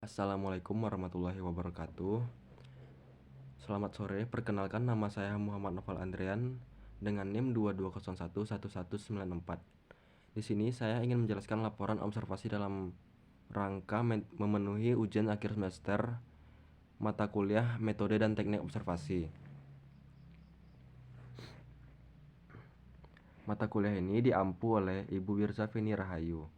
Assalamualaikum warahmatullahi wabarakatuh. Selamat sore, perkenalkan nama saya Muhammad Noval Andrian dengan NIM 22011194. Di sini saya ingin menjelaskan laporan observasi dalam rangka memenuhi ujian akhir semester mata kuliah metode dan teknik observasi. Mata kuliah ini diampu oleh Ibu Wirza Feni Rahayu.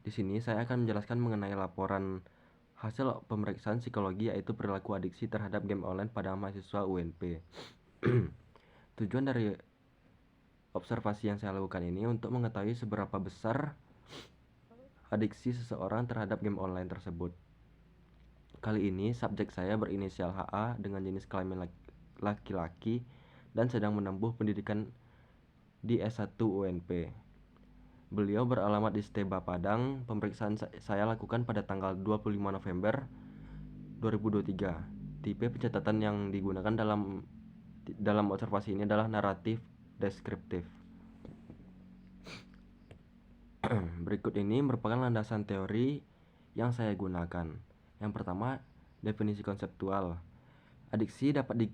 Di sini saya akan menjelaskan mengenai laporan hasil pemeriksaan psikologi, yaitu perilaku adiksi terhadap game online pada mahasiswa UNP. Tujuan dari observasi yang saya lakukan ini untuk mengetahui seberapa besar adiksi seseorang terhadap game online tersebut. Kali ini subjek saya berinisial HA dengan jenis kelamin laki-laki dan sedang menempuh pendidikan di S1 UNP. Beliau beralamat di Steba Padang. Pemeriksaan saya lakukan pada tanggal 25 November 2023. Tipe pencatatan yang digunakan dalam observasi ini adalah naratif deskriptif. Berikut ini merupakan landasan teori yang saya gunakan. Yang pertama, definisi konseptual. Adiksi dapat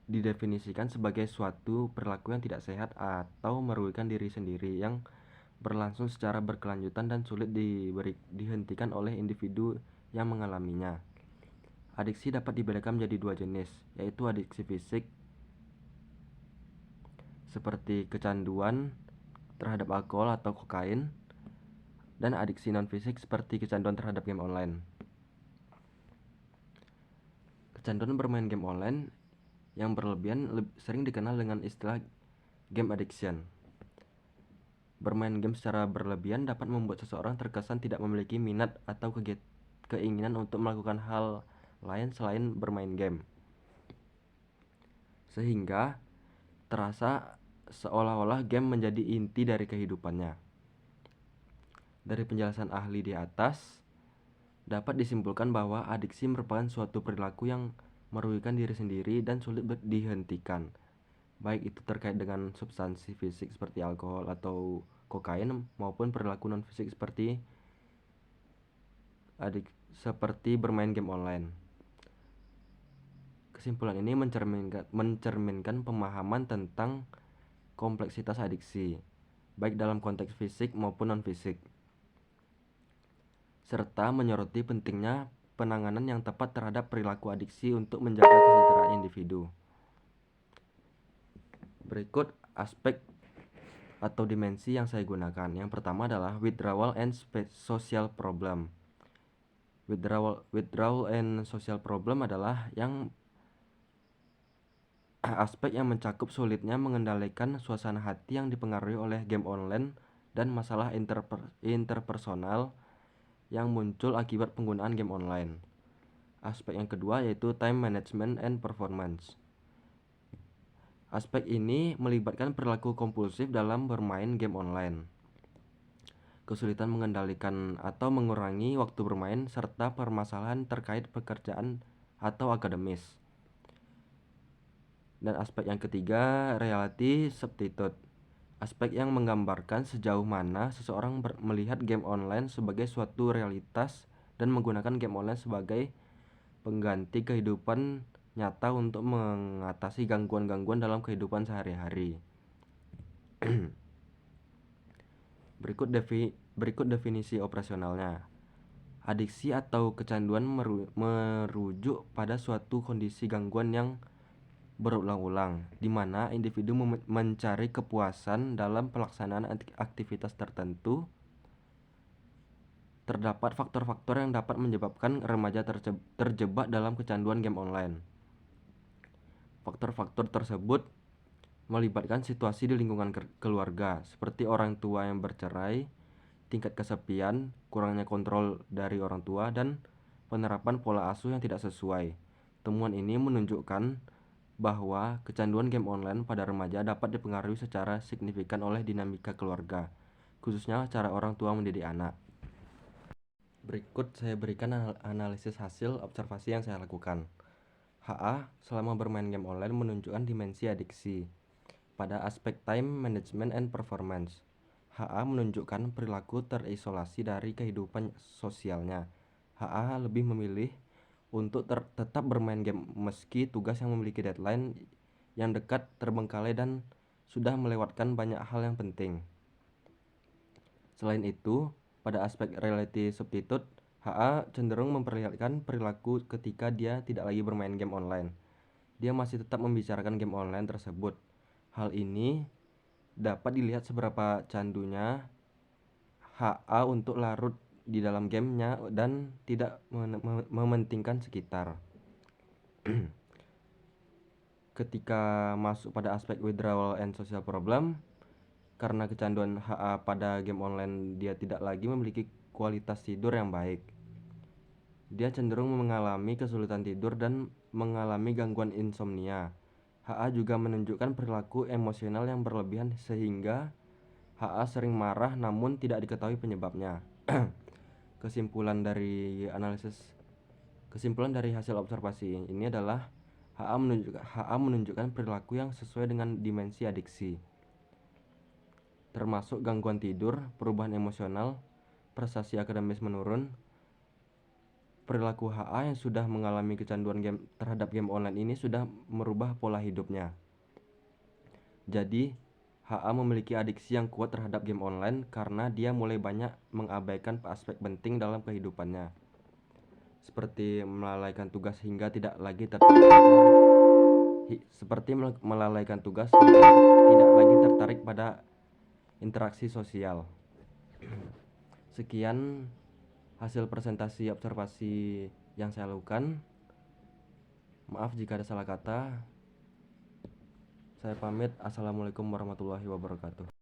didefinisikan sebagai suatu perilaku yang tidak sehat atau merugikan diri sendiri yang berlangsung secara berkelanjutan dan sulit dihentikan oleh individu yang mengalaminya. Adiksi dapat dibedakan menjadi dua jenis, yaitu adiksi fisik seperti kecanduan terhadap alkohol atau kokain, dan adiksi non-fisik seperti kecanduan terhadap game online. Kecanduan bermain game online yang berlebihan sering dikenal dengan istilah game addiction. Bermain game secara berlebihan dapat membuat seseorang terkesan tidak memiliki minat atau keinginan untuk melakukan hal lain selain bermain game, sehingga terasa seolah-olah game menjadi inti dari kehidupannya. Dari penjelasan ahli di atas, dapat disimpulkan bahwa adiksi merupakan suatu perilaku yang merugikan diri sendiri dan sulit dihentikan, baik itu terkait dengan substansi fisik seperti alkohol atau kokain maupun perilaku non-fisik seperti bermain game online. Kesimpulan ini mencerminkan pemahaman tentang kompleksitas adiksi, baik dalam konteks fisik maupun non-fisik, serta menyoroti pentingnya penanganan yang tepat terhadap perilaku adiksi untuk menjaga kesejahteraan individu. Berikut aspek atau dimensi yang saya gunakan. Yang pertama adalah withdrawal and social problem. Withdrawal and social problem adalah aspek yang mencakup sulitnya mengendalikan suasana hati yang dipengaruhi oleh game online dan masalah interpersonal yang muncul akibat penggunaan game online. Aspek yang kedua yaitu time management and performance. Aspek ini melibatkan perilaku kompulsif dalam bermain game online, kesulitan mengendalikan atau mengurangi waktu bermain, serta permasalahan terkait pekerjaan atau akademis. Dan aspek yang ketiga, reality substitute. Aspek yang menggambarkan sejauh mana seseorang melihat game online sebagai suatu realitas dan menggunakan game online sebagai pengganti kehidupan nyata untuk mengatasi gangguan-gangguan dalam kehidupan sehari-hari. Berikut definisi operasionalnya. Adiksi atau kecanduan merujuk pada suatu kondisi gangguan yang berulang-ulang, di mana individu mencari kepuasan dalam pelaksanaan aktivitas tertentu. Terdapat faktor-faktor yang dapat menyebabkan remaja terjebak dalam kecanduan game online. Faktor-faktor tersebut melibatkan situasi di lingkungan keluarga, seperti orang tua yang bercerai, tingkat kesepian, kurangnya kontrol dari orang tua, dan penerapan pola asuh yang tidak sesuai. Temuan ini menunjukkan bahwa kecanduan game online pada remaja dapat dipengaruhi secara signifikan oleh dinamika keluarga, khususnya cara orang tua mendidik anak. Berikut saya berikan analisis hasil observasi yang saya lakukan. HA selama bermain game online menunjukkan dimensi adiksi pada aspek time management and performance. HA menunjukkan perilaku terisolasi dari kehidupan sosialnya. HA lebih memilih untuk tetap bermain game meski tugas yang memiliki deadline yang dekat, terbengkalai, dan sudah melewatkan banyak hal yang penting. Selain itu, pada aspek reality substitute, HA cenderung memperlihatkan perilaku ketika dia tidak lagi bermain game online. Dia masih tetap membicarakan game online tersebut. Hal ini dapat dilihat seberapa candunya HA untuk larut di dalam gamenya dan tidak mementingkan sekitar. Ketika masuk pada aspek withdrawal and social problem, karena kecanduan HA pada game online, dia tidak lagi memiliki kualitas tidur yang baik. Dia cenderung mengalami kesulitan tidur dan mengalami gangguan insomnia. HA juga menunjukkan perilaku emosional yang berlebihan sehingga HA sering marah namun tidak diketahui penyebabnya. Kesimpulan dari hasil observasi ini adalah HA menunjukkan perilaku yang sesuai dengan dimensi adiksi, termasuk gangguan tidur, perubahan emosional, prestasi akademis menurun. Perilaku HA yang sudah mengalami kecanduan terhadap game online ini sudah merubah pola hidupnya. Jadi, HA memiliki adiksi yang kuat terhadap game online karena dia mulai banyak mengabaikan aspek penting dalam kehidupannya, seperti melalaikan tugas hingga tidak lagi tertarik pada interaksi sosial. Sekian hasil presentasi observasi yang saya lakukan. Maaf jika ada salah kata. Saya pamit. Assalamualaikum warahmatullahi wabarakatuh.